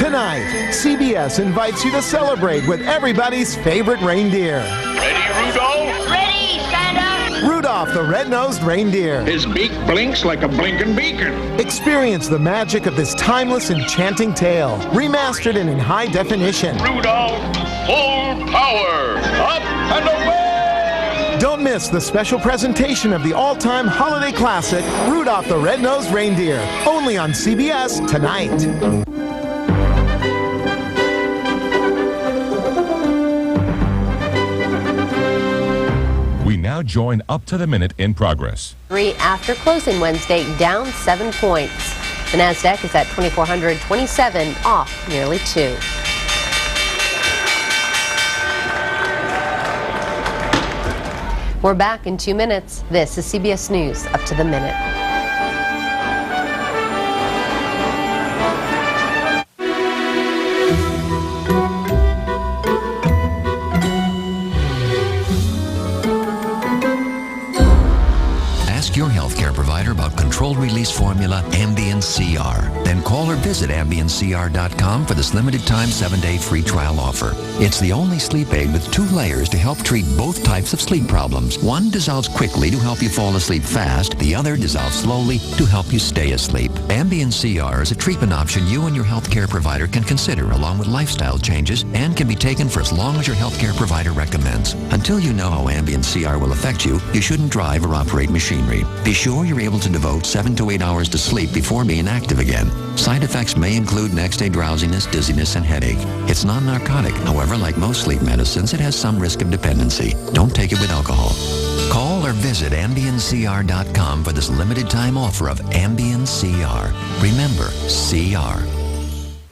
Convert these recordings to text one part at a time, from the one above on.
Tonight, CBS invites you to celebrate with everybody's favorite reindeer. Ready, Rudolph? Ready, Santa! Rudolph the red-nosed reindeer. His beak blinks like a blinking beacon. Experience the magic of this timeless, enchanting tale, remastered and in high definition. Rudolph, full power, up and away! Don't miss the special presentation of the all-time holiday classic, Rudolph the Red-Nosed Reindeer, only on CBS tonight. We now join Up to the Minute in progress. After closing Wednesday, down 7 points. The NASDAQ is at 2,427, off nearly 2. We're back in 2 minutes. This is CBS News, Up to the Minute. Ask your healthcare provider about controlled release formula Ambien CR. Then call or visit AmbienCR.com for this limited time 7-day free trial offer. It's the only sleep aid with 2 layers to help treat both types of sleep problems. One dissolves quickly to help you fall asleep fast. The other dissolves slowly to help you stay asleep. Ambien CR is a treatment option you and your healthcare provider can consider along with lifestyle changes and can be taken for as long as your healthcare provider recommends. Until you know how Ambien CR will affect you, you shouldn't drive or operate machinery. Be sure you're able to devote 7 to 8 hours to sleep before being active again. Side effects may include next-day drowsiness, dizziness, and headache. It's non-narcotic. However, like most sleep medicines, it has some risk of dependency. Don't take it with alcohol. Call or visit AmbienCR.com for this limited time offer of Ambien CR. Remember, CR.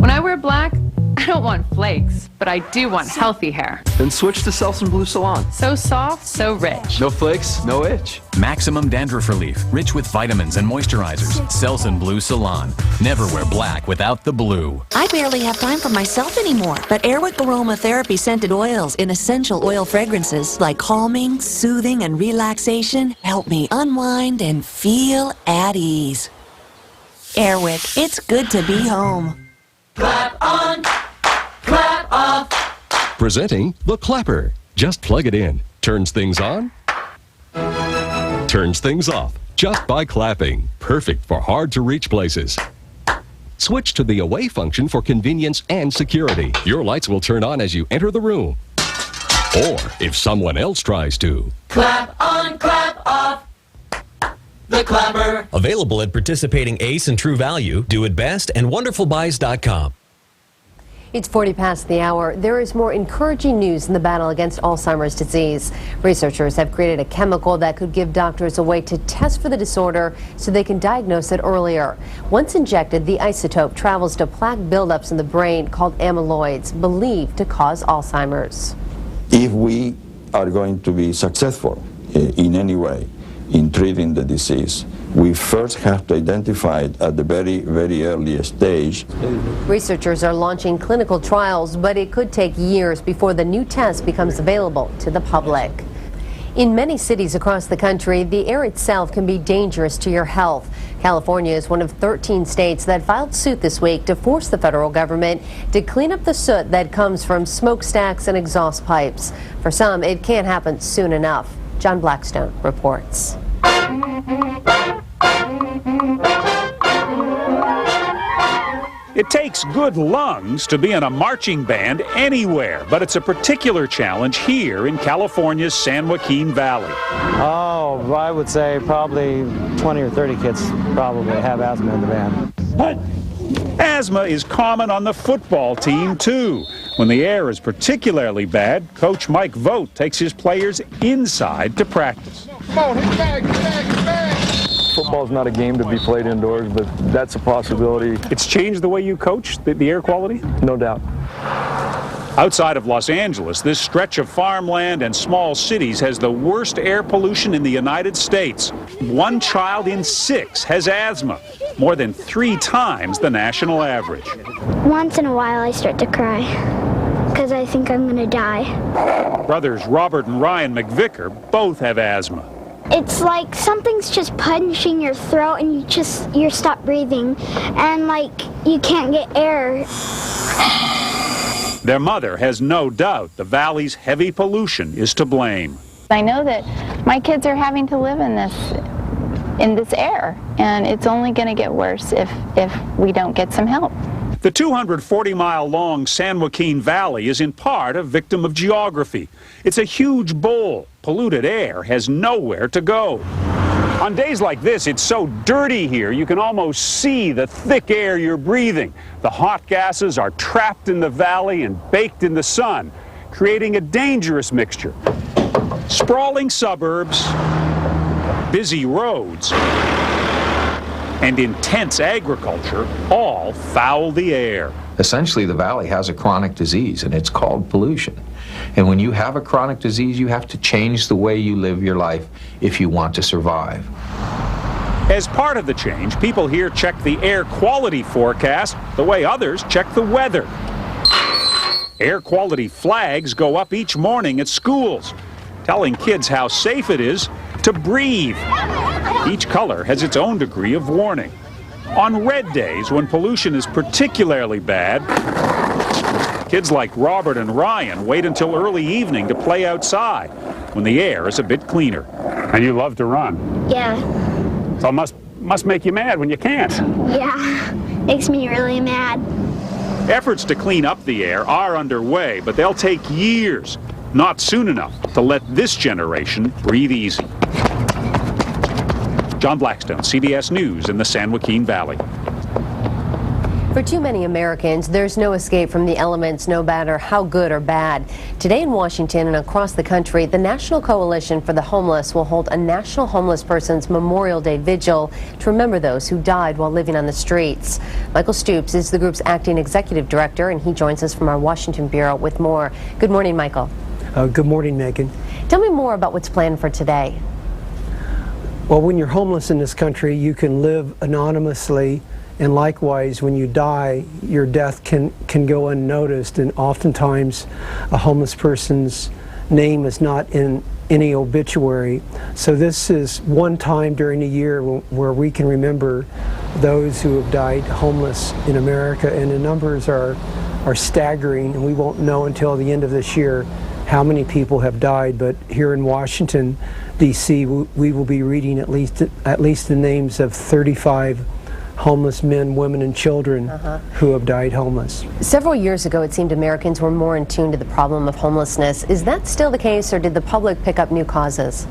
When I wear black, I don't want flakes, but I do want healthy hair. Then switch to Selsun Blue Salon. So soft, so rich. No flakes, no itch. Maximum dandruff relief, rich with vitamins and moisturizers. Selsun Blue Salon. Never wear black without the blue. I barely have time for myself anymore, but Airwick Aromatherapy scented oils in essential oil fragrances like calming, soothing, and relaxation help me unwind and feel at ease. Airwick, it's good to be home. Clap on, clap off. Presenting the Clapper. Just plug it in. Turns things on, turns things off just by clapping. Perfect for hard-to-reach places. Switch to the away function for convenience and security. Your lights will turn on as you enter the room, or if someone else tries to. Clap on, clap off. The Clapper. Available at participating Ace and True Value, Do It Best, and WonderfulBuys.com. It's 40 past the hour. There is more encouraging news in the battle against Alzheimer's disease. Researchers have created a chemical that could give doctors a way to test for the disorder so they can diagnose it earlier. Once injected, the isotope travels to plaque buildups in the brain called amyloids, believed to cause Alzheimer's. If we are going to be successful in any way in treating the disease, we first have to identify it at the very, very earliest stage. Researchers are launching clinical trials, but it could take years before the new test becomes available to the public. In many cities across the country, the air itself can be dangerous to your health. California is one of 13 states that filed suit this week to force the federal government to clean up the soot that comes from smokestacks and exhaust pipes. For some, it can't happen soon enough. John Blackstone reports. It takes good lungs to be in a marching band anywhere, but it's a particular challenge here in California's San Joaquin Valley. Oh, I would say probably 20 or 30 kids probably have asthma in the band. But asthma is common on the football team, too. When the air is particularly bad, Coach Mike Vogt takes his players inside to practice. Football's not a game to be played indoors, but that's a possibility. It's changed the way you coach, the air quality? No doubt. Outside of Los Angeles, this stretch of farmland and small cities has the worst air pollution in the United States. 1 child in 6 has asthma, more than 3 times the national average. Once in a while I start to cry because I think I'm going to die. Brothers Robert and Ryan McVicker both have asthma. It's like something's just punching your throat and you stop breathing and like you can't get air. Their mother has no doubt the valley's heavy pollution is to blame. I know that my kids are having to live in this air, and it's only going to get worse if we don't get some help. The 240-mile-long San Joaquin Valley is in part a victim of geography. It's a huge bowl. Polluted air has nowhere to go. On days like this, it's so dirty here, you can almost see the thick air you're breathing. The hot gases are trapped in the valley and baked in the sun, creating a dangerous mixture. Sprawling suburbs, busy roads, and intense agriculture all foul the air. Essentially, the valley has a chronic disease, and it's called pollution. And when you have a chronic disease, you have to change the way you live your life if you want to survive. As part of the change, people here check the air quality forecast the way others check the weather. Air quality flags go up each morning at schools, telling kids how safe it is to breathe. Each color has its own degree of warning. On red days, when pollution is particularly bad, kids like Robert and Ryan wait until early evening to play outside, when the air is a bit cleaner. And you love to run. Yeah. So it must make you mad when you can't. Yeah. Makes me really mad. Efforts to clean up the air are underway, but they'll take years, not soon enough to let this generation breathe easy. John Blackstone, CBS News in the San Joaquin Valley. For too many Americans, there's no escape from the elements, no matter how good or bad. Today in Washington and across the country, the National Coalition for the Homeless will hold a National Homeless Persons Memorial Day Vigil to remember those who died while living on the streets. Michael Stoops is the group's acting executive director, and he joins us from our Washington bureau with more. Good morning, Michael. Good morning, Megan. Tell me more about what's planned for today. Well, when you're homeless in this country, you can live anonymously, and likewise, when you die, your death can go unnoticed, and oftentimes a homeless person's name is not in any obituary. So this is one time during the year where we can remember those who have died homeless in America, and the numbers are staggering, and we won't know until the end of this year how many people have died. But here in Washington, D.C., we will be reading at least the names of 35 homeless men, women, and children who have died homeless. Several years ago, it seemed Americans were more in tune to the problem of homelessness. Is that still the case, or did the public pick up new causes?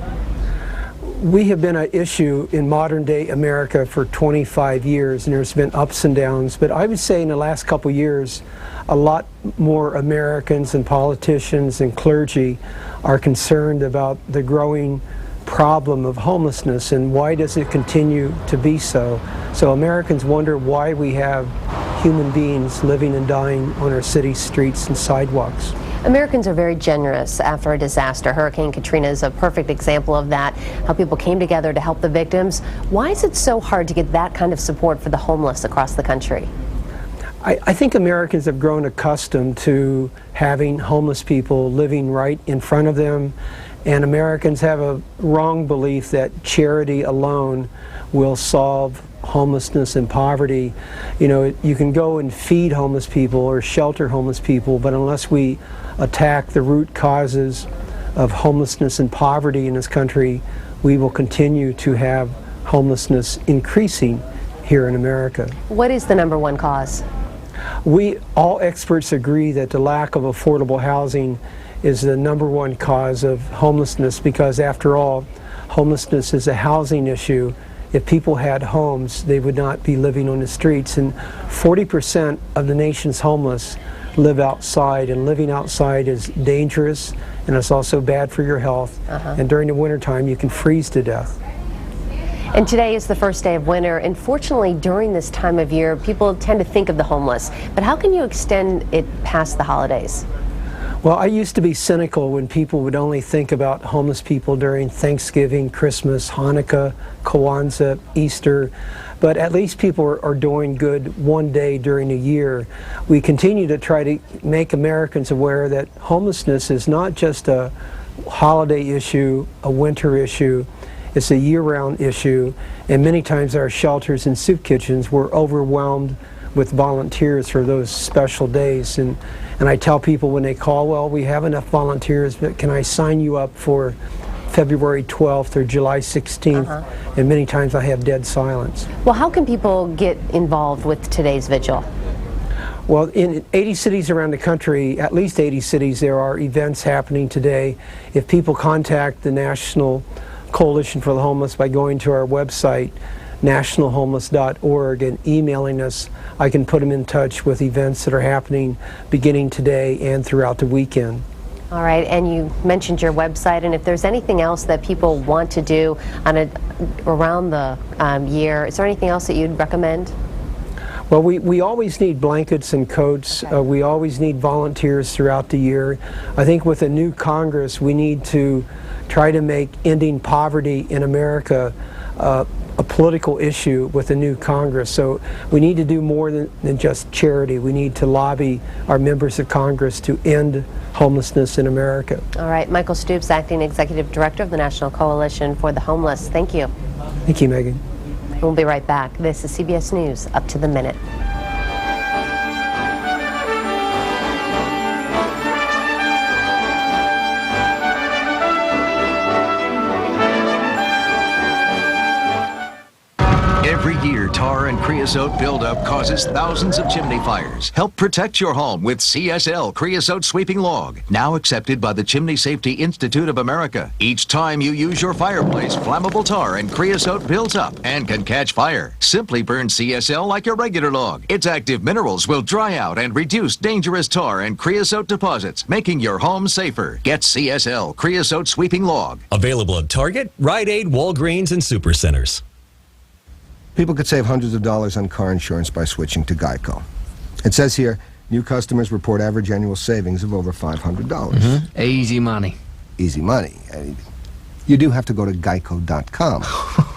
We have been an issue in modern-day America for 25 years, and there's been ups and downs. But I would say in the last couple years, a lot more Americans and politicians and clergy are concerned about the growing problem of homelessness and why does it continue to be so. So Americans wonder why we have human beings living and dying on our city streets and sidewalks. Americans are very generous after a disaster. Hurricane Katrina is a perfect example of that, how people came together to help the victims. Why is it so hard to get that kind of support for the homeless across the country? I think Americans have grown accustomed to having homeless people living right in front of them, and Americans have a wrong belief that charity alone will solve homelessness and poverty. You know, you can go and feed homeless people or shelter homeless people, but unless we attack the root causes of homelessness and poverty in this country, we will continue to have homelessness increasing here in America. What is the number one cause? All experts agree that the lack of affordable housing is the number one cause of homelessness, because after all, homelessness is a housing issue. If people had homes, they would not be living on the streets, and 40% of the nation's homeless live outside, and living outside is dangerous, and it's also bad for your health. And during the wintertime, you can freeze to death. And today is the first day of winter. Unfortunately, during this time of year, people tend to think of the homeless. But how can you extend it past the holidays? Well, I used to be cynical when people would only think about homeless people during Thanksgiving, Christmas, Hanukkah, Kwanzaa, Easter. But at least people are doing good one day during the year. We continue to try to make Americans aware that homelessness is not just a holiday issue, a winter issue. It's a year-round issue, and many times our shelters and soup kitchens were overwhelmed with volunteers for those special days. And I tell people when they call, well, we have enough volunteers, but can I sign you up for February 12th or July 16th? And many times I have dead silence. Well, how can people get involved with today's vigil? Well, in 80 cities around the country, at least 80 cities, there are events happening today. If people contact the National Coalition for the Homeless by going to our website, nationalhomeless.org, and emailing us, I can put them in touch with events that are happening beginning today and throughout the weekend. All right, and you mentioned your website, and if there's anything else that people want to do around the year, is there anything else that you'd recommend? Well, we always need blankets and coats. We always need volunteers throughout the year. I think with a new Congress, we need to try to make ending poverty in America a political issue with a new Congress. So we need to do more than just charity. We need to lobby our members of Congress to end homelessness in America. All right, Michael Stoops, Acting Executive Director of the National Coalition for the Homeless. Thank you. Thank you, Megan. We'll be right back. This is CBS News, Up to the Minute. Every year, tar and creosote buildup causes thousands of chimney fires. Help protect your home with CSL Creosote Sweeping Log, now accepted by the Chimney Safety Institute of America. Each time you use your fireplace, flammable tar and creosote builds up and can catch fire. Simply burn CSL like a regular log. Its active minerals will dry out and reduce dangerous tar and creosote deposits, making your home safer. Get CSL Creosote Sweeping Log. Available at Target, Rite Aid, Walgreens, and Supercenters. People could save hundreds of dollars on car insurance by switching to Geico. It says here, new customers report average annual savings of over $500. Easy money. Easy money. You do have to go to geico.com.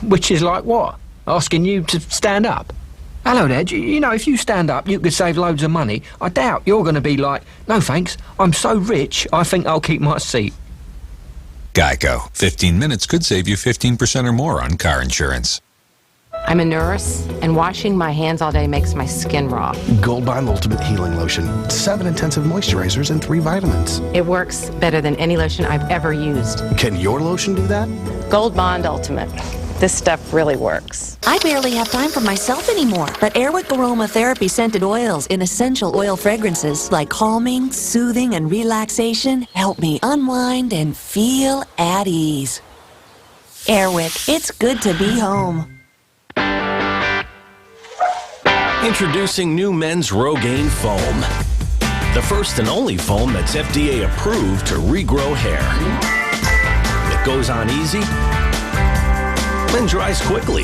Which is like what? Asking you to stand up? Hello there, you know, if you stand up, you could save loads of money. I doubt you're going to be like, no thanks, I'm so rich, I think I'll keep my seat. Geico. 15 minutes could save you 15% or more on car insurance. I'm a nurse, and washing my hands all day makes my skin raw. Gold Bond Ultimate Healing Lotion. 7 intensive moisturizers and 3 vitamins. It works better than any lotion I've ever used. Can your lotion do that? Gold Bond Ultimate. This stuff really works. I barely have time for myself anymore, but Airwick Aromatherapy scented oils in essential oil fragrances like calming, soothing, and relaxation help me unwind and feel at ease. Airwick, it's good to be home. Introducing new men's Rogaine foam. The first and only foam that's FDA approved to regrow hair. It goes on easy and dries quickly.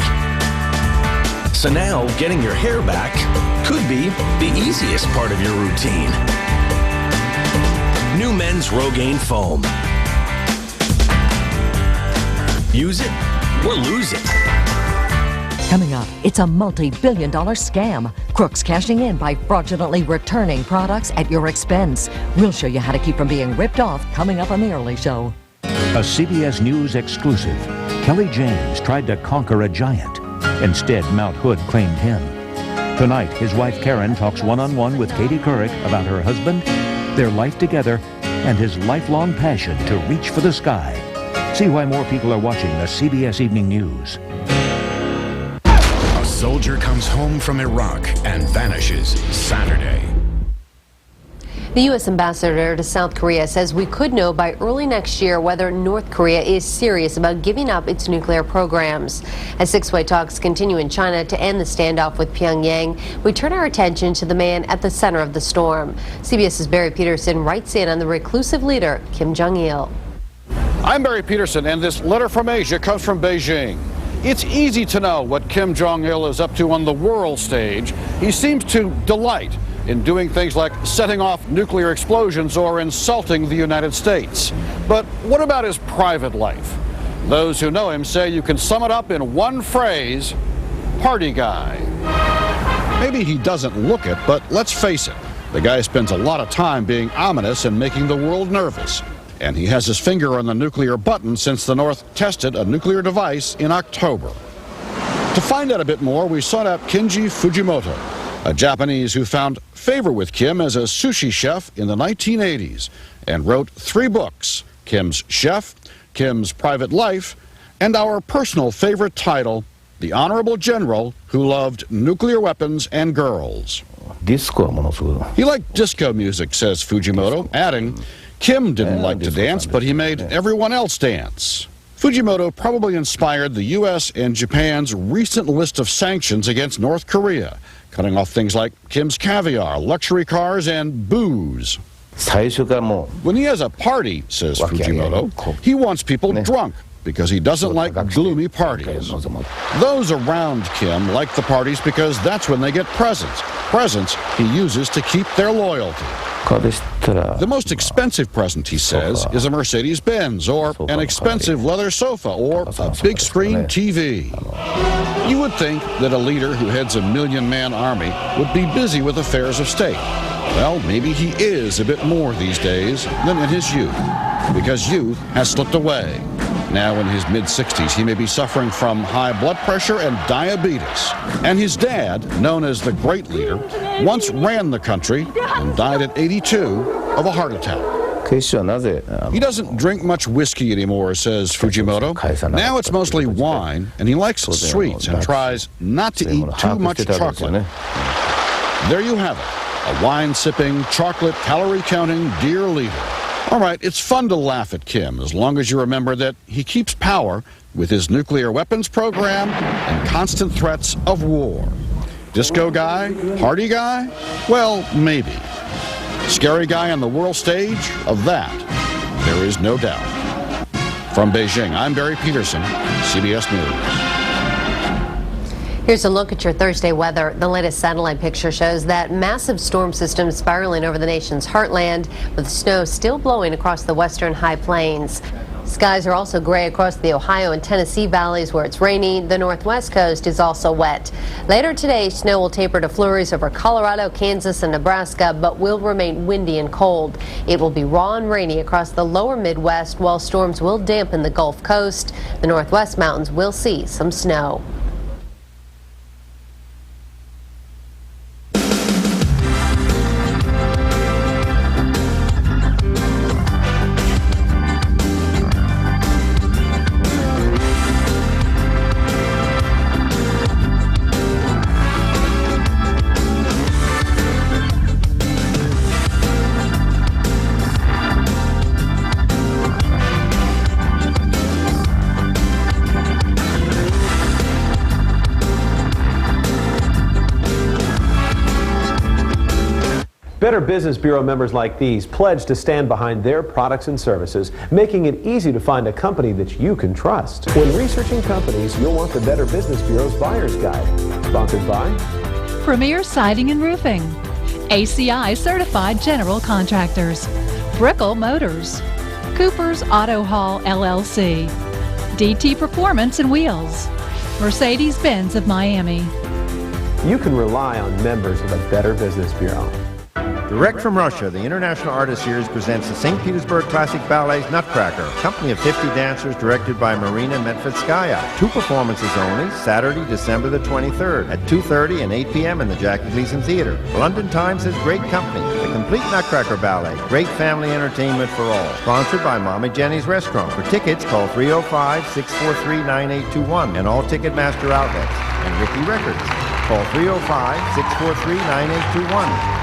So now, getting your hair back could be the easiest part of your routine. New men's Rogaine foam. Use it or lose it. Coming up, it's a multi-billion-dollar scam. Crooks cashing in by fraudulently returning products at your expense. We'll show you how to keep from being ripped off coming up on The Early Show. A CBS News exclusive. Kelly James tried to conquer a giant. Instead, Mount Hood claimed him. Tonight, his wife Karen talks one-on-one with Katie Couric about her husband, their life together, and his lifelong passion to reach for the sky. See why more people are watching the CBS Evening News. A soldier comes home from Iraq and vanishes Saturday. The U.S. ambassador to South Korea says we could know by early next year whether North Korea is serious about giving up its nuclear programs. As six-way talks continue in China to end the standoff with Pyongyang, we turn our attention to the man at the center of the storm. CBS's Barry Peterson writes in on the reclusive leader, Kim Jong-il. I'm Barry Peterson, and this letter from Asia comes from Beijing. It's easy to know what Kim Jong-il is up to on the world stage. He seems to delight in doing things like setting off nuclear explosions or insulting the United States. But what about his private life? Those who know him say you can sum it up in one phrase: party guy. Maybe he doesn't look it, but let's face it, the guy spends a lot of time being ominous and making the world nervous. And he has his finger on the nuclear button since the North tested a nuclear device in October. To find out a bit more, we sought out Kenji Fujimoto. A Japanese who found favor with Kim as a sushi chef in the 1980s and wrote 3 books, Kim's Chef, Kim's Private Life, and our personal favorite title, The Honorable General Who Loved Nuclear Weapons and Girls. He liked disco music, says Fujimoto, adding, Kim didn't like to dance, but he made everyone else dance. Fujimoto probably inspired the U.S. and Japan's recent list of sanctions against North Korea, cutting off things like Kim's caviar, luxury cars, and booze. When he has a party, says Fujimoto, he wants people drunk because he doesn't like gloomy parties. Those around Kim like the parties because that's when they get presents. Presents he uses to keep their loyalty. The most expensive present, he says, is a Mercedes-Benz or an expensive leather sofa or a big screen TV. You would think that a leader who heads a million-man army would be busy with affairs of state. Well, maybe he is a bit more these days than in his youth, because youth has slipped away. Now in his mid-60s, he may be suffering from high blood pressure and diabetes. And his dad, known as the great leader, once ran the country and died at 82 of a heart attack. He doesn't drink much whiskey anymore, says Fujimoto. Now it's mostly wine, and he likes sweets and tries not to eat too much chocolate. There you have it, a wine-sipping, chocolate, calorie-counting dear leader. All right, it's fun to laugh at Kim as long as you remember that he keeps power with his nuclear weapons program and constant threats of war. Disco guy? Party guy? Well, maybe. Scary guy on the world stage? Of that, there is no doubt. From Beijing, I'm Barry Peterson, CBS News. Here's a look at your Thursday weather. The latest satellite picture shows that massive storm system spiraling over the nation's heartland, with snow still blowing across the western high plains. Skies are also gray across the Ohio and Tennessee valleys where it's rainy. The northwest coast is also wet. Later today, snow will taper to flurries over Colorado, Kansas, and Nebraska, but will remain windy and cold. It will be raw and rainy across the lower Midwest, while storms will dampen the Gulf Coast. The northwest mountains will see some snow. Better Business Bureau members like these pledge to stand behind their products and services, making it easy to find a company that you can trust. When researching companies, you'll want the Better Business Bureau's Buyer's Guide. Sponsored by Premier Siding and Roofing, ACI Certified General Contractors, Brickell Motors, Cooper's Auto Hall LLC, DT Performance and Wheels, Mercedes-Benz of Miami. You can rely on members of the Better Business Bureau. Direct from Russia, the International Artist Series presents the St. Petersburg Classic Ballet's Nutcracker, a company of 50 dancers directed by Marina Medvedskaya. 2 performances only, Saturday, December the 23rd at 2:30 and 8 p.m. in the Jackie Gleason Theater. London Times says great company, the complete Nutcracker Ballet, great family entertainment for all. Sponsored by Mommy Jenny's Restaurant. For tickets, call 305-643-9821 and all Ticketmaster outlets. And Ricky Records. Call 305-643-9821.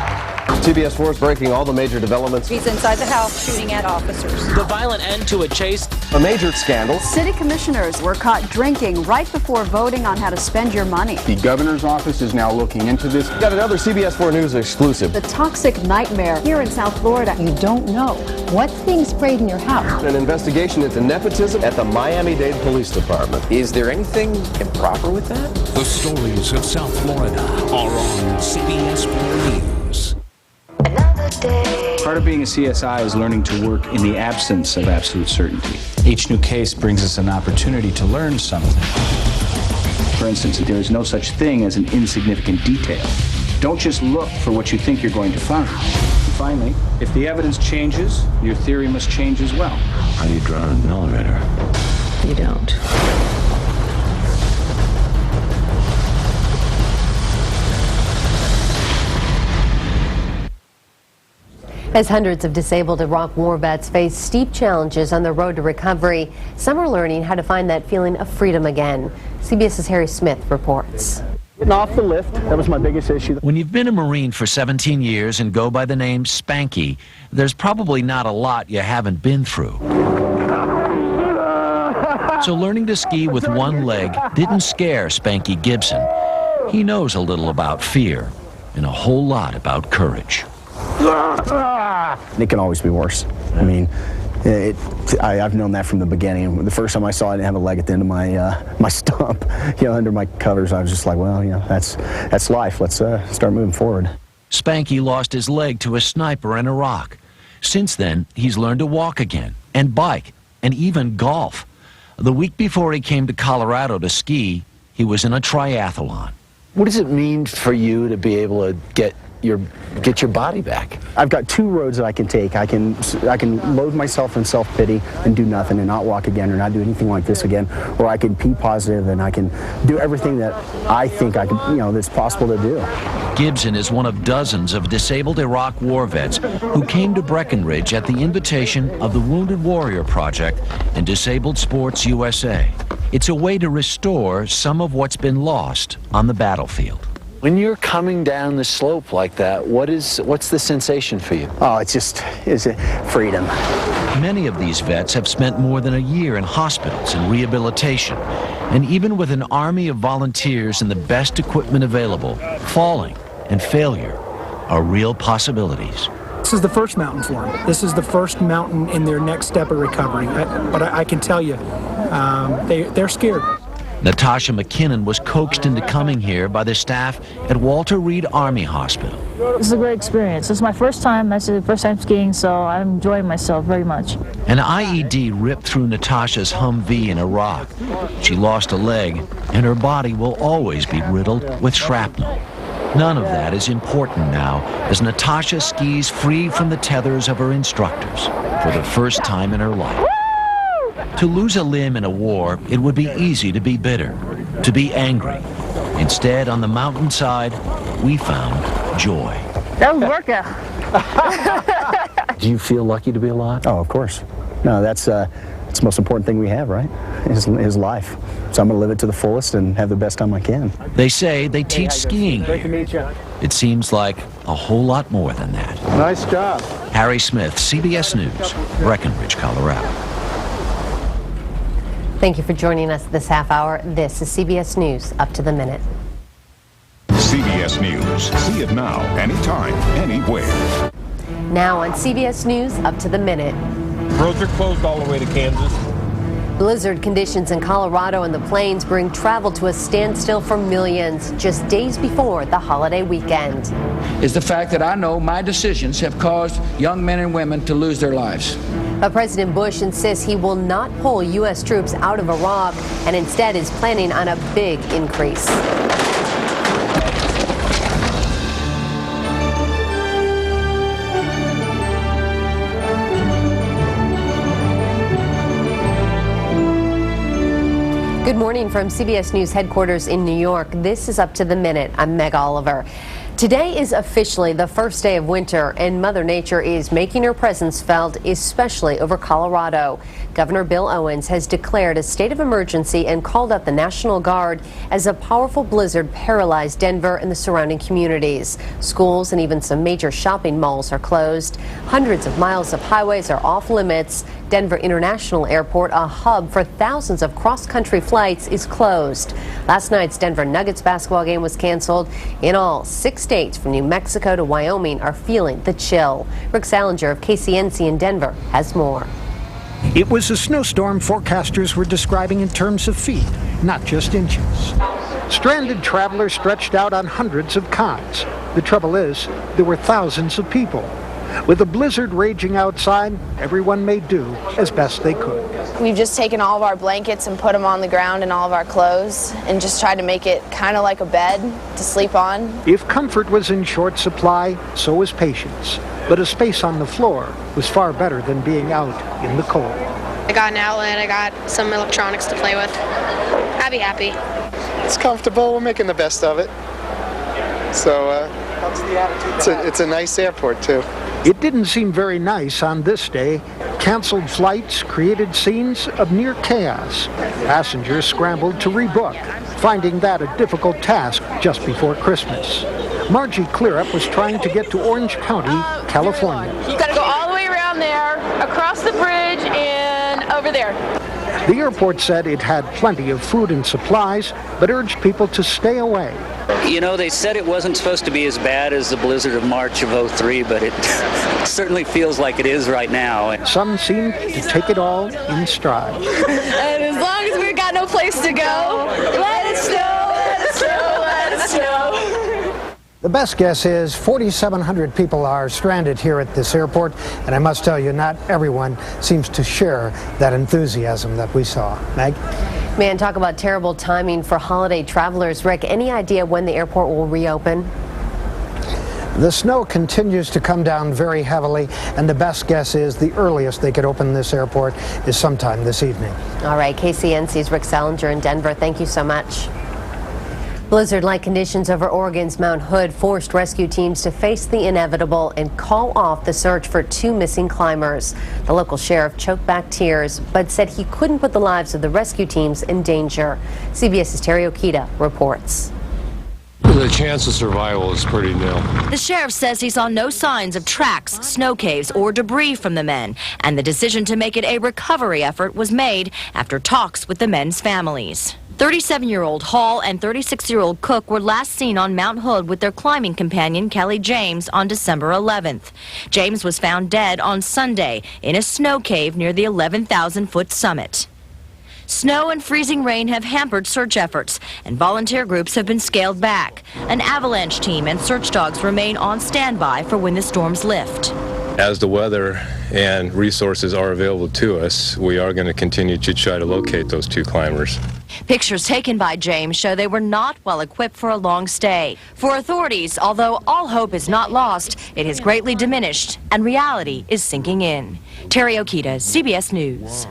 CBS 4 is breaking all the major developments. He's inside the house shooting at officers. The violent end to a chase. A major scandal. City commissioners were caught drinking right before voting on how to spend your money. The governor's office is now looking into this. Got another CBS 4 News exclusive. The toxic nightmare here in South Florida. You don't know what's being sprayed in your house. An investigation into nepotism at the Miami-Dade Police Department. Is there anything improper with that? The stories of South Florida are on CBS 4 News. Part of being a CSI is learning to work in the absence of absolute certainty. Each new case brings us an opportunity to learn something. For instance, there is no such thing as an insignificant detail. Don't just look for what you think you're going to find. And finally, if the evidence changes, your theory must change as well. How do you draw an elevator? You don't. As hundreds of disabled Iraq war vets face steep challenges on their road to recovery, some are learning how to find that feeling of freedom again. CBS's Harry Smith reports. Getting off the lift, that was my biggest issue. When you've been a Marine for 17 years and go by the name Spanky, there's probably not a lot you haven't been through. So learning to ski with one leg didn't scare Spanky Gibson. He knows a little about fear and a whole lot about courage. It can always be worse. I mean, I've known that from the beginning. The first time I saw it, I didn't have a leg at the end of my stump, under my covers. I was just like, well, that's life. Let's start moving forward. Spanky lost his leg to a sniper in Iraq. Since then, he's learned to walk again, and bike, and even golf. The week before he came to Colorado to ski, he was in a triathlon. What does it mean for you to be able to get your body back? I've got two roads that I can take. I can load myself in self-pity and do nothing and not walk again or not do anything like this again, or I can be positive and I can do everything that I think I can, that's possible to do. Gibson is one of dozens of disabled Iraq war vets who came to Breckenridge at the invitation of the Wounded Warrior Project and Disabled Sports USA. It's a way to restore some of what's been lost on the battlefield. When you're coming down the slope like that, what's the sensation for you? Oh, it's freedom. Many of these vets have spent more than a year in hospitals and rehabilitation. And even with an army of volunteers and the best equipment available, falling and failure are real possibilities. This is the first mountain for them. This is the first mountain in their next step of recovery. But I can tell you, they're scared. Natasha McKinnon was coaxed into coming here by the staff at Walter Reed Army Hospital. This is a great experience. This is my first time. Actually, the first time skiing, so I'm enjoying myself very much. An IED ripped through Natasha's Humvee in Iraq. She lost a leg, and her body will always be riddled with shrapnel. None of that is important now as Natasha skis free from the tethers of her instructors for the first time in her life. To lose a limb in a war, it would be easy to be bitter, to be angry. Instead, on the mountainside, we found joy. That was a workout. Do you feel lucky to be alive? Oh, of course. No, that's the most important thing we have, right? Is life. So I'm going to live it to the fullest and have the best time I can. They say they teach skiing here. It seems like a whole lot more than that. Nice job. Harry Smith, CBS News, Breckenridge, Colorado. Thank you for joining us this half hour. This is CBS News, up to the minute. CBS News. See it now, anytime, anywhere. Now on CBS News, up to the minute. Roads are closed all the way to Kansas. Blizzard conditions in Colorado and the Plains bring travel to a standstill for millions just days before the holiday weekend. Is the fact that I know my decisions have caused young men and women to lose their lives. But President Bush insists he will not pull U.S. troops out of Iraq and instead is planning on a big increase. Good morning from CBS News headquarters in New York. This is Up to the Minute. I'm Meg Oliver. Today is officially the first day of winter, and Mother Nature is making her presence felt, especially over Colorado. Governor Bill Owens has declared a state of emergency and called up the National Guard as a powerful blizzard paralyzed Denver and the surrounding communities. Schools and even some major shopping malls are closed. Hundreds of miles of highways are off limits. Denver International Airport, a hub for thousands of cross-country flights, is closed. Last night's Denver Nuggets basketball game was canceled. In all, 6 states from New Mexico to Wyoming are feeling the chill. Rick Salinger of KCNC in Denver has more. It was a snowstorm forecasters were describing in terms of feet, not just inches. Stranded travelers stretched out on hundreds of cots. The trouble is, there were thousands of people. With the blizzard raging outside, everyone made do as best they could. We've just taken all of our blankets and put them on the ground and all of our clothes and just tried to make it kind of like a bed to sleep on. If comfort was in short supply, so was patience. But a space on the floor was far better than being out in the cold. I got an outlet, I got some electronics to play with. I'd be happy. It's comfortable, we're making the best of it. So it's a nice airport too. It didn't seem very nice on this day. Canceled flights created scenes of near chaos. Passengers scrambled to rebook, finding that a difficult task just before Christmas. Margie Clearup was trying to get to Orange County, California. You gotta go all the way around there, across the bridge, and over there. The airport said it had plenty of food and supplies, but urged people to stay away. You know, they said it wasn't supposed to be as bad as the blizzard of March of '03, but it certainly feels like it is right now. Some seem to take it all in stride. And as long as we've got no place to go, let it snow, let it snow, let it snow. The best guess is 4,700 people are stranded here at this airport, and I must tell you, not everyone seems to share that enthusiasm that we saw. Meg? Man, talk about terrible timing for holiday travelers. Rick, any idea when the airport will reopen? The snow continues to come down very heavily, and the best guess is the earliest they could open this airport is sometime this evening. All right, KCNC's Rick Salinger in Denver. Thank you so much. Blizzard-like conditions over Oregon's Mount Hood forced rescue teams to face the inevitable and call off the search for 2 missing climbers. The local sheriff choked back tears, but said he couldn't put the lives of the rescue teams in danger. CBS's Terry Okita reports. The chance of survival is pretty nil. The sheriff says he saw no signs of tracks, snow caves, or debris from the men, and the decision to make it a recovery effort was made after talks with the men's families. 37-year-old Hall and 36-year-old Cook were last seen on Mount Hood with their climbing companion Kelly James on December 11th. James was found dead on Sunday in a snow cave near the 11,000-foot summit. Snow and freezing rain have hampered search efforts, and volunteer groups have been scaled back. An avalanche team and search dogs remain on standby for when the storms lift. As the weather and resources are available to us, we are going to continue to try to locate those 2 climbers. Pictures taken by James show they were not well equipped for a long stay. For authorities, although all hope is not lost, it has greatly diminished, and reality is sinking in. Terry Okita, CBS News.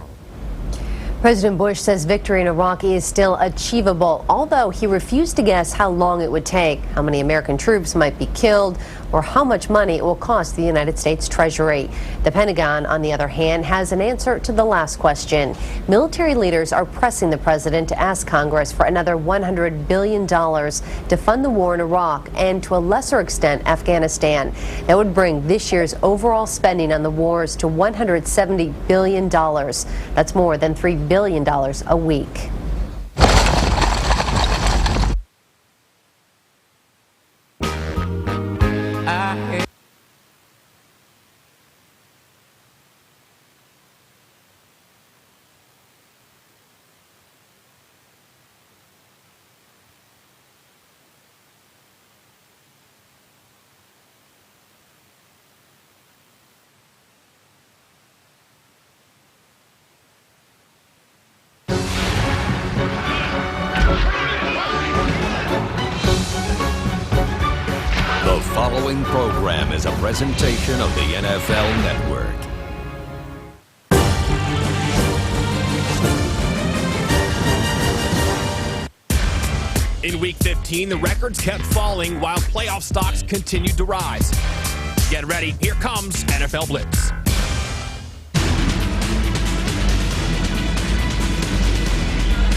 President Bush says victory in Iraq is still achievable, although he refused to guess how long it would take, how many American troops might be killed, or how much money it will cost the United States Treasury. The Pentagon, on the other hand, has an answer to the last question. Military leaders are pressing the president to ask Congress for another $100 billion to fund the war in Iraq and, to a lesser extent, Afghanistan. That would bring this year's overall spending on the wars to $170 billion. That's more than $3 billion a week. The following program is a presentation of the NFL Network. In Week 15, the records kept falling while playoff stocks continued to rise. Get ready, here comes NFL Blitz.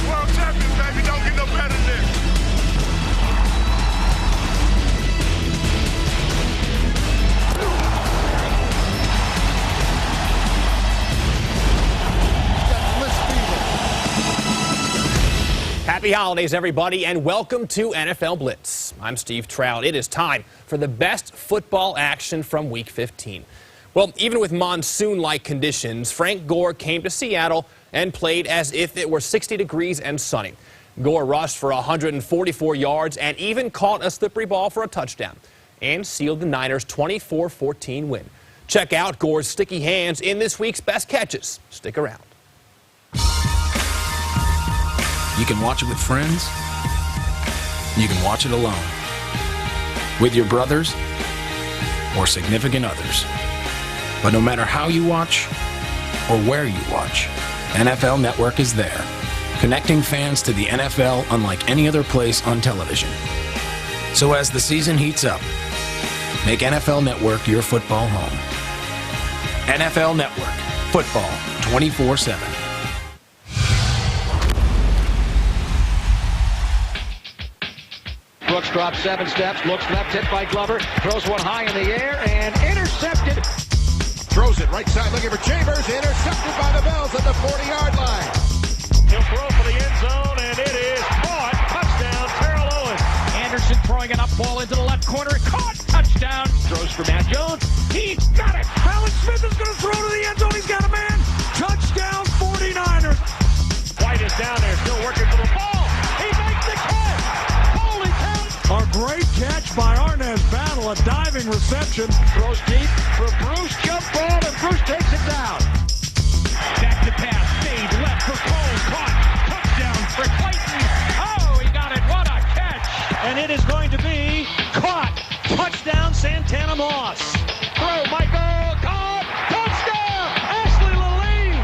World champions, baby, don't get no better than this. Happy holidays, everybody, and welcome to NFL Blitz. I'm Steve Trout. It is time for the best football action from Week 15. Well, even with monsoon-like conditions, Frank Gore came to Seattle and played as if it were 60 degrees and sunny. Gore rushed for 144 yards and even caught a slippery ball for a touchdown and sealed the Niners' 24-14 win. Check out Gore's sticky hands in this week's Best Catches. Stick around. You can watch it with friends. You can watch it alone. With your brothers or significant others. But no matter how you watch or where you watch, NFL Network is there, connecting fans to the NFL unlike any other place on television. So as the season heats up, Make NFL Network your football home. NFL Network. Football 24/7. Brooks drops 7 steps, looks left, hit by Glover, throws one high in the air, and intercepted. Throws it right side, looking for Chambers, intercepted by the Bells at the 40-yard line. He'll throw for the end zone, and it is caught. Touchdown, Terrell Owens. Anderson throwing an up ball into the left corner, caught. Touchdown. Throws for Matt Jones. He got it. Alan Smith is going to throw to the end zone. He's got a man. Touchdown, 49ers. White is down there, still working for the ball. He makes the catch. Holy cow. A great catch by Arnaz Battle, a diving reception. Throws deep for Bruce, jump ball, and Bruce takes it down. Back to pass, fade left for Cole, caught. Touchdown for Clayton. Oh, he got it. What a catch. And it is going to be caught. Touchdown, Santana Moss. Throw, Michael, caught. Touchdown, Ashley Lalee.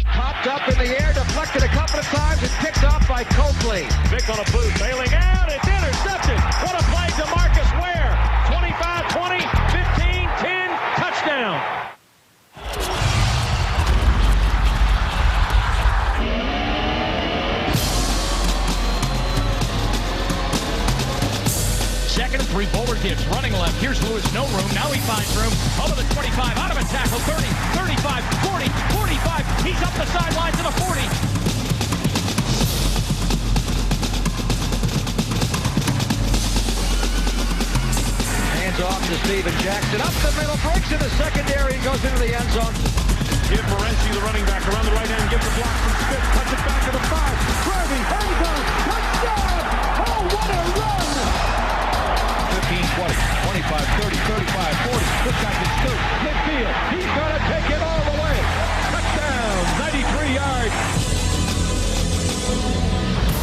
Popped up in the air, deflected a couple of times, and picked off by Coakley. Vic on a boot, bailing out. It's intercepted. What a play to Marcus Ware. 25-20, 15-10, touchdown. Second and 3, Bowler gives, running left. Here's Lewis, no room. Now he finds room. Over the 25, out of a tackle. 30, 35, 40, 45. He's up the sideline to the 40. Hands off to Steven Jackson. Up the middle, breaks in the secondary, goes into the end zone. Give Morency, the running back, around the right end. Gives a block from Smith. Cuts it back to the 5. Gravy, end zone, touchdown! Oh, what a run! 15, 20, 25, 30, 35, 40. This guy can scoop. Midfield. He's going to take it all the way. Touchdown, 93 yards.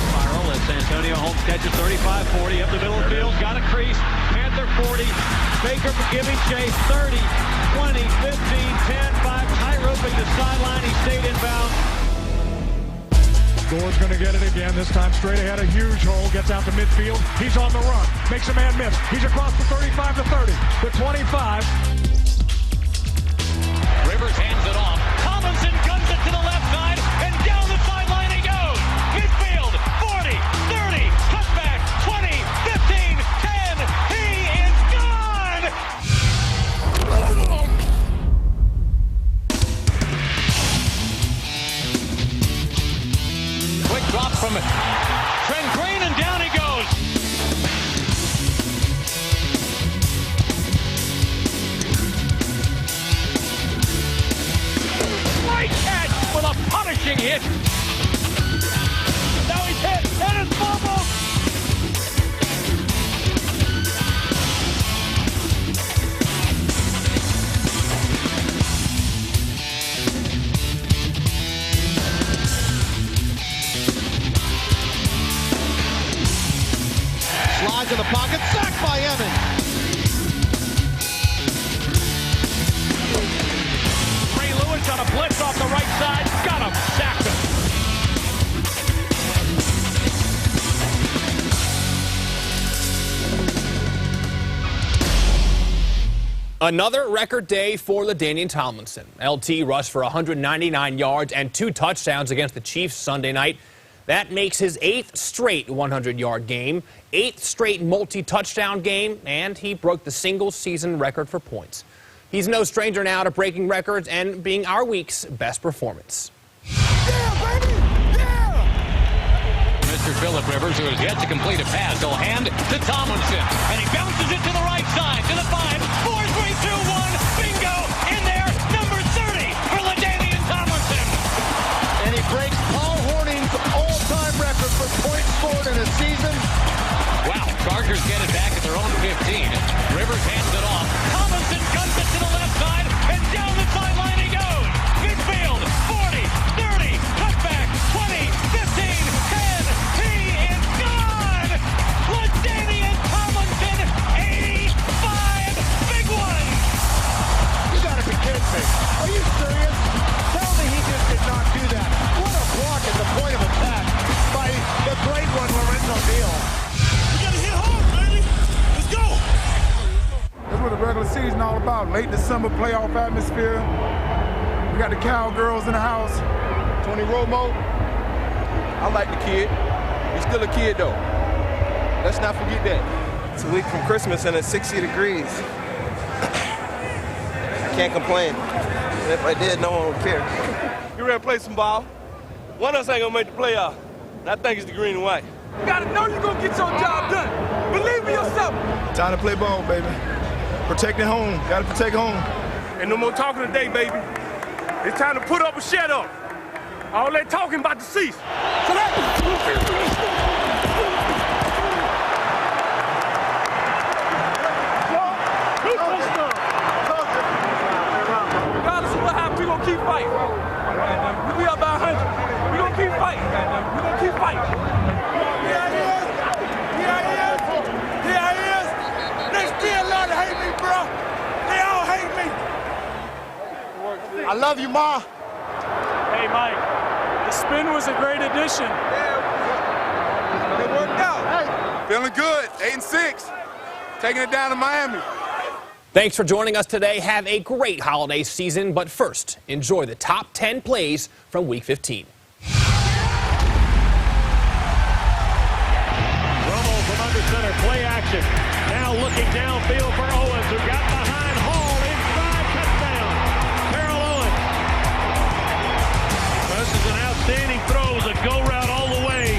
Spiral as Antonio Holmes catches 35-40 up the middle of the field. Got a crease. Panther 40. Baker giving chase 30, 20, 15, 10, 5. High roping the sideline. He stayed inbound. Gore's going to get it again, this time straight ahead, a huge hole, gets out to midfield, he's on the run, makes a man miss, he's across the 35 to 30, the 25. Rivers hands it off, Tomlinson guns it to the left side, and down the sideline he goes, midfield, 40, 30, cutback, 20, 15, 10, he is gone! Quick drop from Trent Green, and down he goes. Great catch with a punishing hit. Now he's hit, and it's fumbled. Slides in the pocket, sacked by Evans. Ray Lewis on a blitz off the right side, got him, sacked him. Another record day for LaDainian Tomlinson. LT rushed for 199 yards and 2 touchdowns against the Chiefs Sunday night. That makes his 8th straight 100-yard game, 8th straight multi-touchdown game, and he broke the single-season record for points. He's no stranger now to breaking records and being our week's best performance. Mr. Phillip Rivers, who has yet to complete a pass, will hand to Tomlinson, and he bounces it to the right side, to the 5, 4, 3, 2, 1, bingo, in there, number 30 for LaDainian Tomlinson. And he breaks Paul Horning's all-time record for points scored in a season. Wow, Chargers get it back at their own 15. Rivers hands it off. Tomlinson guns it to the left side, and down the sideline he goes. Midfield, 40, 30, cutback, 20, 15, 10. He is gone! LaDainian Tomlinson, 85 season all about. Late December playoff atmosphere. We got the Cowgirls in the house. Tony Romo, I like the kid. He's still a kid, though. Let's not forget that. It's a week from Christmas and it's 60 degrees. I can't complain. And if I did, no one would care. You ready to play some ball? One of us ain't gonna make the playoff. And I think it's the green and white. You gotta know you're gonna get your job done. Believe in yourself. Time to play ball, baby. Protecting home. Gotta protect home. And no more talking today, baby. It's time to put up or shut up. All that talking about to cease. So regardless of what happens, we're gonna keep fighting. We up by 100. We're gonna keep fighting. We're gonna keep fighting. Here I is. They still love to hate me, bro. They all hate me. I love you, Ma. Hey, Mike, the spin was a great addition. It worked out. Hey. Feeling good. 8-6. Taking it down to Miami. Thanks for joining us today. Have a great holiday season. But first, enjoy the top 10 plays from Week 15. Romo from under center, play action. Now looking downfield for Owens, who got behind Hall inside, touchdown. Terrell Owens. This is an outstanding throw, a go route all the way.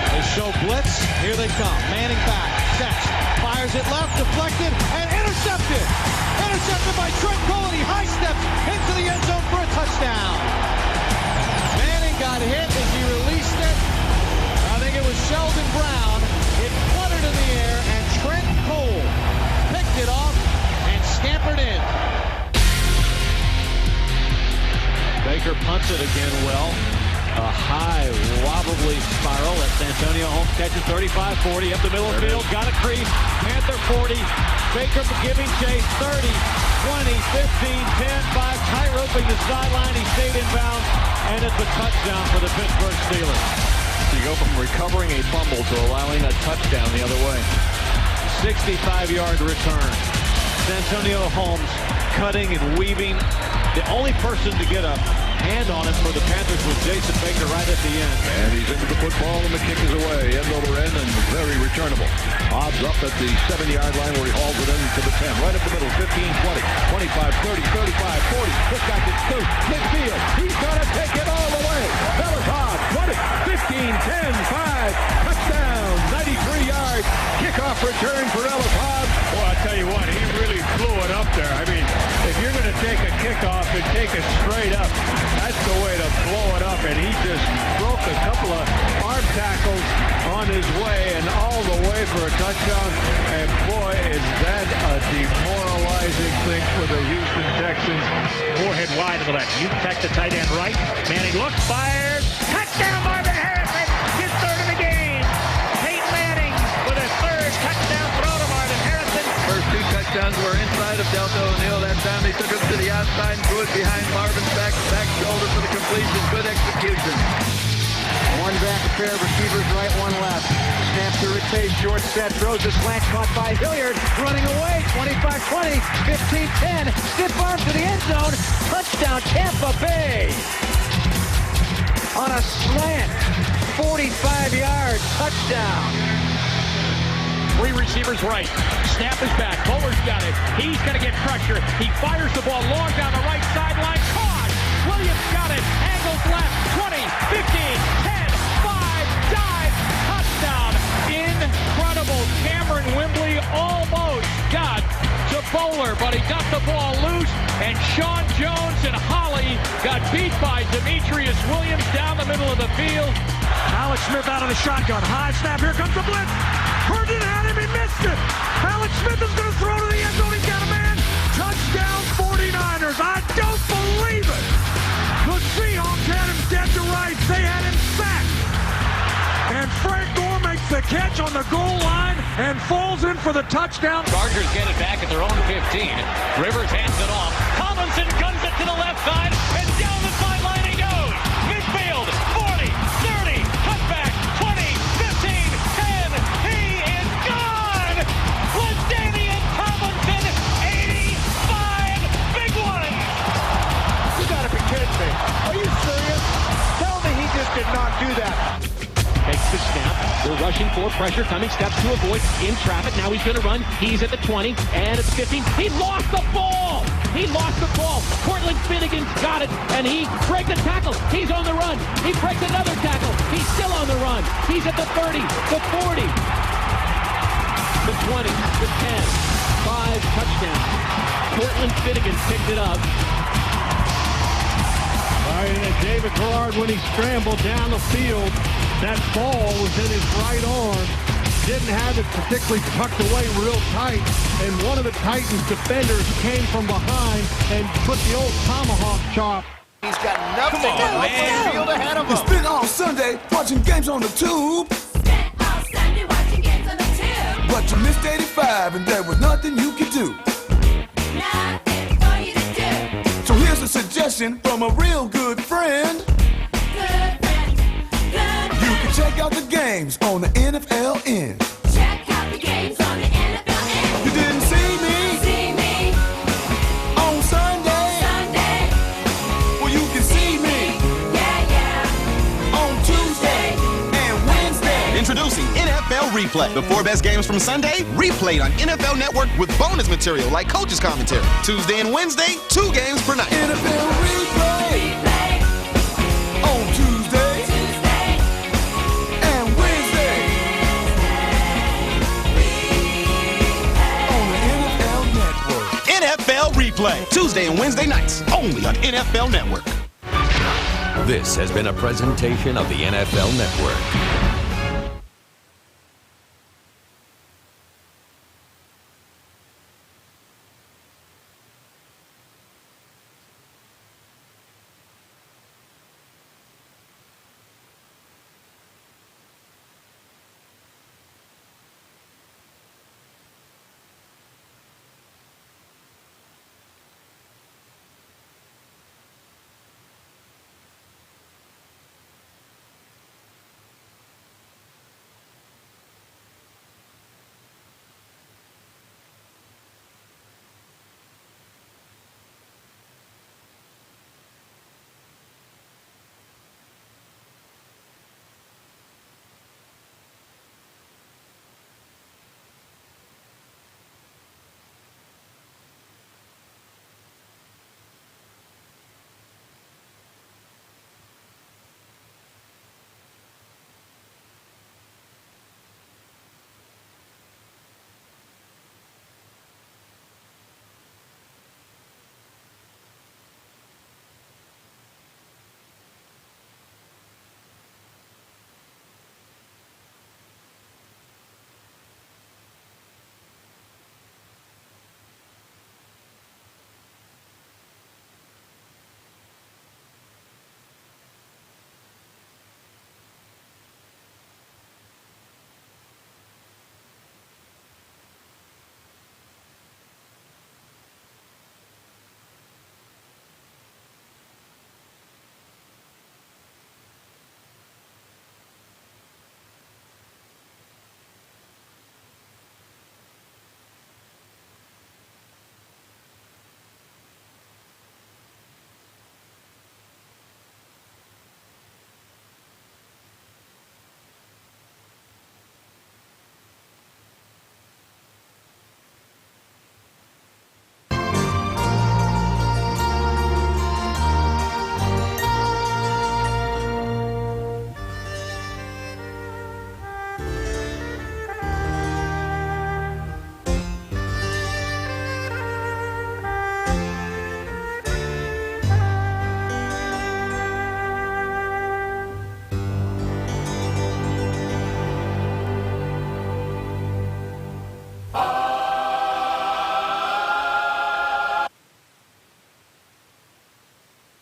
They show blitz, here they come. Manning back, sets, fires it left, deflected, and intercepted. Intercepted by Trent Cole, and he high steps into the end zone for a touchdown. Manning got hit as he released it. I think it was Sheldon Brown. It fluttered in the air, and Trent Cole picked it off and scampered in. Baker punts it again well. A high, wobbly spiral that Santonio Holmes catches 35-40 up the middle of the field. Got a crease. Panther 40. Baker giving chase 30, 20, 15, 10, 5. Tight roping the sideline. He stayed in bounds. And it's a touchdown for the Pittsburgh Steelers. You go from recovering a fumble to allowing a touchdown the other way. 65-yard return. Santonio Holmes cutting and weaving. The only person to get a hand on him for the Panthers was Jason Baker right at the end. And he's into the football, and the kick is away. End over end and very returnable. Odds up at the 7-yard line where he hauls it into the 10. Right up the middle, 15, 20, 25, 30, 35, 40. This guy gets two. Midfield. He's going to take it all the way. Peloton, 20, 15, 10, 5. Touchdown, 93 yards. Kickoff return for Peloton. Well, I'll tell you what, he really blew it up there. I mean, if you're going to take a kickoff and take it straight up, that's the way to blow it up. And he just broke a couple of arm tackles on his way and all the way for a touchdown. And boy, is that a demoralizing thing for the Houston Texans. Moorhead wide to the left. You check the tight end right. Manning looks, fires. Touchdown, Marvin Harrison. His third of the game. Peyton Manning with a third touchdown throw to Marvin Harrison. First two touchdowns were inside of Delta O'Neal. That time they took him to the outside and threw it behind Marvin's back shoulder for the completion. Good execution. One back, a pair of receivers right, one left. Snap to Ritte, short set, throws a slant caught by Hilliard, running away, 25-20, 15-10, stiff arm to the end zone, touchdown Tampa Bay. On a slant, 45-yard touchdown. Three receivers right. Snap is back. Bowler's got it. He's going to get pressure. He fires the ball long down the right sideline. Caught. Williams got it. Angles left. 20, 15, 10, 5. Dive. Touchdown. Incredible. Cameron Wembley almost got to Bowler, but he got the ball loose. And Sean Jones and Holly got beat by Demetrius Williams down the middle of the field. Alex Smith out of the shotgun. High snap. Here comes the blitz. Herndon had him. He missed it. Alex Smith is going to throw to the end zone. He's got a man. Touchdown 49ers. I don't believe it. The Seahawks had him dead to rights. They had him sacked. And Frank Gore makes the catch on the goal line and falls in for the touchdown. Chargers get it back at their own 15. Rivers hands it off. Tomlinson guns it to the left side, and down the sideline he goes. Midfield, 40, 30, cutback, 20, 15, 10. He is gone. LaDainian Tomlinson, 80 rushing for pressure, coming, steps to avoid, in traffic. Now he's going to run. He's at the 20 and at the 15. He lost the ball. He lost the ball. Cortland Finnegan's got it, and he breaks the tackle. He's on the run. He breaks another tackle. He's still on the run. He's at the 30, the 40, the 20, the 10. 5 touchdowns. Cortland Finnegan picked it up. All right, and David Garrard, when he scrambled down the field, that ball was in his right arm. Didn't have it particularly tucked away real tight, and one of the Titans defenders came from behind and put the old tomahawk chop. He's got nothing on the field ahead of him. You spent all Sunday watching games on the tube. Spent all Sunday watching games on the tube. But you missed 85 and there was nothing you could do. Nothing for you to do. So here's a suggestion from a real good friend. Good friend, good You friend. can check out the games on the NFLN. Check out the games on the NFL. You didn't see me See me on Sunday. Sunday. Well, you can see me Yeah, yeah. on Tuesday and Wednesday. Introducing NFL Replay. The 4 best games from Sunday, replayed on NFL Network with bonus material like coaches' commentary. Tuesday and Wednesday, 2 games per night. NFL replay Replay. on Tuesday Tuesday. and Wednesday on the NFL Network. NFL Replay. Tuesday and Wednesday nights, only on NFL Network. This has been a presentation of the NFL Network.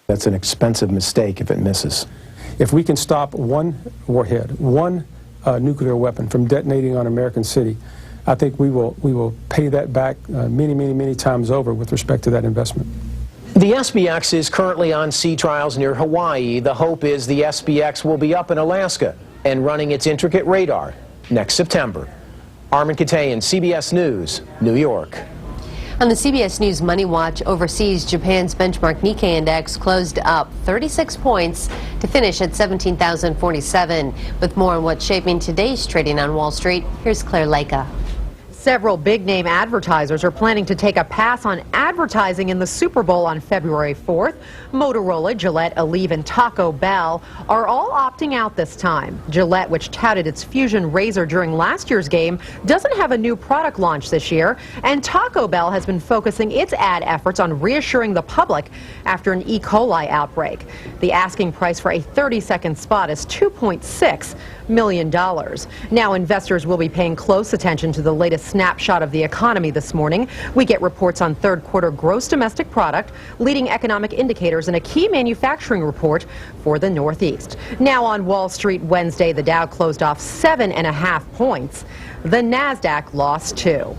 That's an expensive mistake if it misses. If we can stop one warhead, one nuclear weapon from detonating on American city, I think we will pay that back many times over with respect to that investment. The SBX is currently on sea trials near Hawaii. The hope is the SBX will be up in Alaska and running its intricate radar next September. Armin Katayan, CBS News, New York. On the CBS News Money Watch, overseas, Japan's benchmark Nikkei index closed up 36 points to finish at 17,047. With more on what's shaping today's trading on Wall Street, here's Claire Leka. Several big-name advertisers are planning to take a pass on advertising in the Super Bowl on February 4th. Motorola, Gillette, Aleve, and Taco Bell are all opting out this time. Gillette, which touted its Fusion razor during last year's game, doesn't have a new product launch this year. And Taco Bell has been focusing its ad efforts on reassuring the public after an E. coli outbreak. The asking price for a 30-second spot is $2.6 million. Now investors will be paying close attention to the latest snapshot of the economy this morning. We get reports on third quarter gross domestic product, leading economic indicators, and a key manufacturing report for the Northeast. Now on Wall Street Wednesday, the Dow closed off 7.5 points. The Nasdaq lost 2.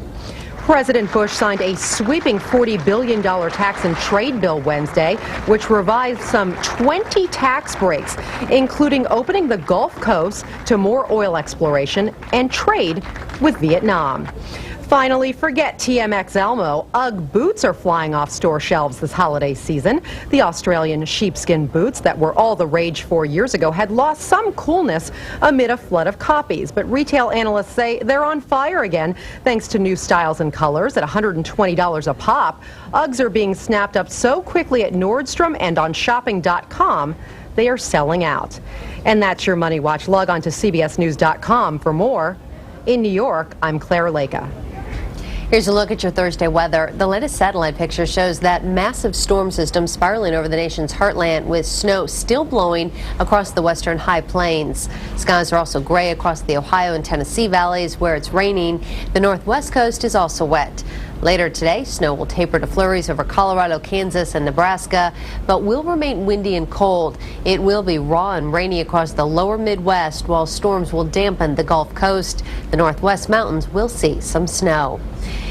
President Bush signed a sweeping $40 billion tax and trade bill Wednesday, which revised some 20 tax breaks, including opening the Gulf Coast to more oil exploration and trade with Vietnam. Finally, forget TMX Elmo. UGG boots are flying off store shelves this holiday season. The Australian sheepskin boots that were all the rage 4 years ago had lost some coolness amid a flood of copies. But retail analysts say they're on fire again thanks to new styles and colors at $120 a pop. UGGs are being snapped up so quickly at Nordstrom and on shopping.com. They are selling out. And that's your Money Watch. Log on to cbsnews.com for more. In New York, I'm Claire Leka. Here's a look at your Thursday weather. The latest satellite picture shows that massive storm system spiraling over the nation's heartland with snow still blowing across the western high plains. Skies are also gray across the Ohio and Tennessee valleys where it's raining. The northwest coast is also wet. Later today, snow will taper to flurries over Colorado, Kansas, and Nebraska, but will remain windy and cold. It will be raw and rainy across the lower Midwest, while storms will dampen the Gulf Coast. The Northwest mountains will see some snow.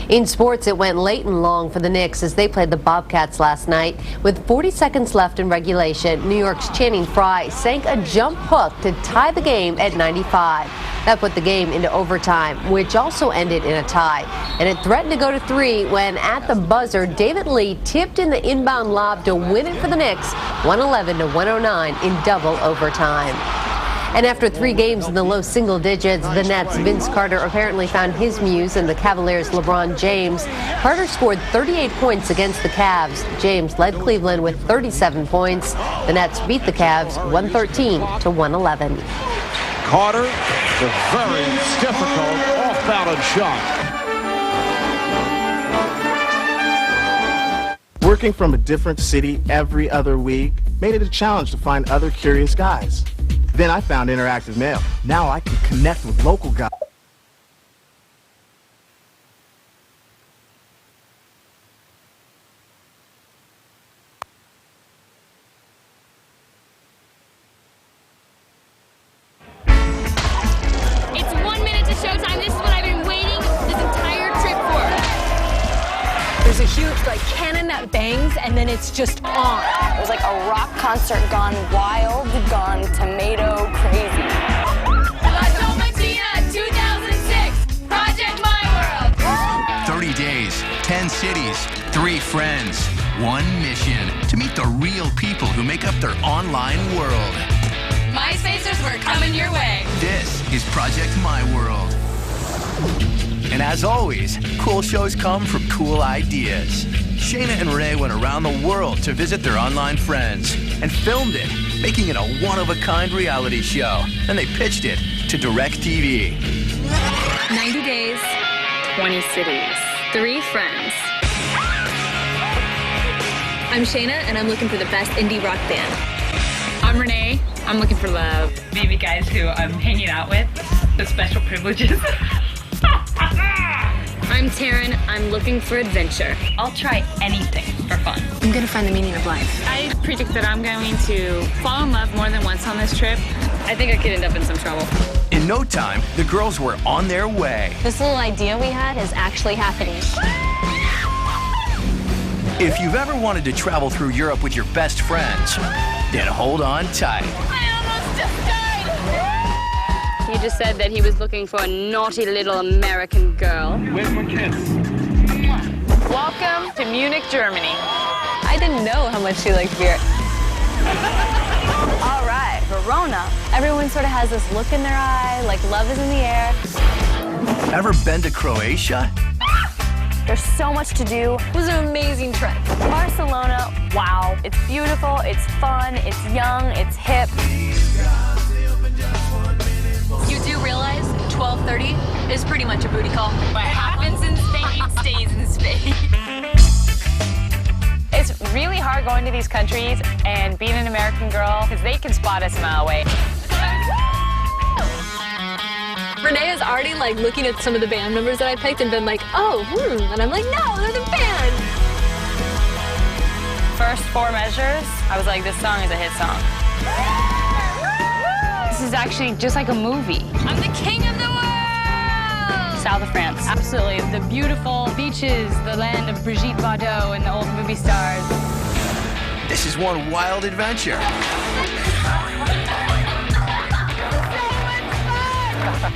In sports, it went late and long for the Knicks as they played the Bobcats last night. With 40 seconds left in regulation, New York's Channing Frye sank a jump hook to tie the game at 95. That put the game into overtime, which also ended in a tie. And it threatened to go to 3 when, at the buzzer, David Lee tipped in the inbound lob to win it for the Knicks, 111-109 in double overtime. And after 3 games in the low single digits, the Nets' Vince Carter apparently found his muse in the Cavaliers' LeBron James. Carter scored 38 points against the Cavs. James led Cleveland with 37 points. The Nets beat the Cavs 113-111. Carter, the very difficult off-balance shot. Working from a different city every other week made it a challenge to find other curious guys. Then I found Interactive Mail. Now I can connect with local guys. It's 1 minute to showtime. This is what I've been waiting this entire trip for. There's a huge cannon that bangs and then it's just on. It was like a rock concert gone wild, gone tomato crazy. La Tomatina 2006, Project My World. 30 days, 10 cities, 3 friends, 1 mission to meet the real people who make up their online world. MySpacers, we're coming your way. This is Project My World. And as always, cool shows come from cool ideas. Shayna and Ray went around the world to visit their online friends and filmed it, making it a one-of-a-kind reality show. Then they pitched it to DirecTV. 90 days, 20 cities, 3 friends. I'm Shayna, and I'm looking for the best indie rock band. I'm Renee. I'm looking for love. Maybe guys who I'm hanging out with, the special privileges. I'm Taryn. I'm looking for adventure. I'll try anything for fun. I'm gonna find the meaning of life. I predict that I'm going to fall in love more than once on this trip. I think I could end up in some trouble. In no time, the girls were on their way. This little idea we had is actually happening. If you've ever wanted to travel through Europe with your best friends, then hold on tight. I almost just died! He just said that he was looking for a naughty little American girl. Where's my kiss? Welcome to Munich, Germany. I didn't know how much she liked beer. All right, Verona. Everyone sort of has this look in their eye, like love is in the air. Ever been to Croatia? There's so much to do. It was an amazing trip. Barcelona, wow. It's beautiful, it's fun, it's young, it's hip. You do realize 12:30 is pretty much a booty call. What happens in Spain stays in Spain. It's really hard going to these countries and being an American girl because they can spot us a mile away. Renee is already like looking at some of the band members that I picked and been like, oh, and I'm like, no, they're the band. First 4 measures, I was like, this song is a hit song. This is actually just like a movie. I'm the king of the world! South of France. Absolutely. The beautiful beaches, the land of Brigitte Bardot and the old movie stars. This is one wild adventure.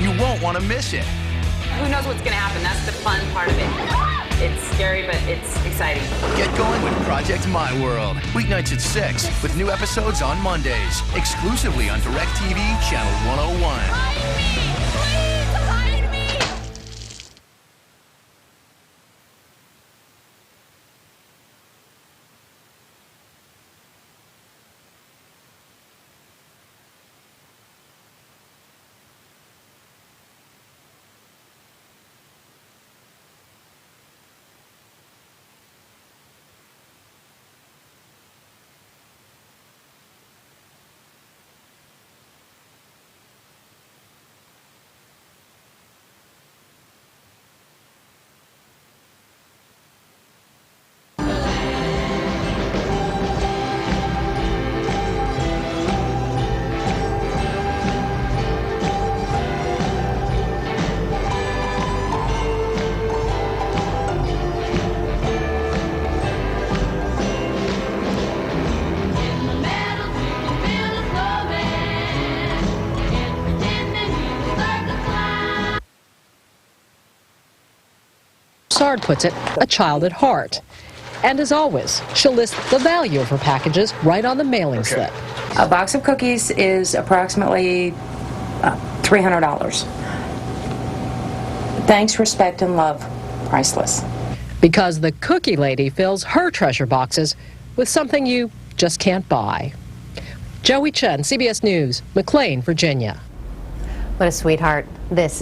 You won't want to miss it. Who knows what's going to happen? That's the fun part of it. It's scary, but it's exciting. Get going with Project My World. Weeknights at 6, with new episodes on Mondays. Exclusively on DirecTV Channel 101. Sard puts it, a child at heart. And as always, she'll list the value of her packages right on the mailing slip. A box of cookies is approximately $300. Thanks, respect, and love. Priceless. Because the cookie lady fills her treasure boxes with something you just can't buy. Joey Chen, CBS News, McLean, Virginia. What a sweetheart. This is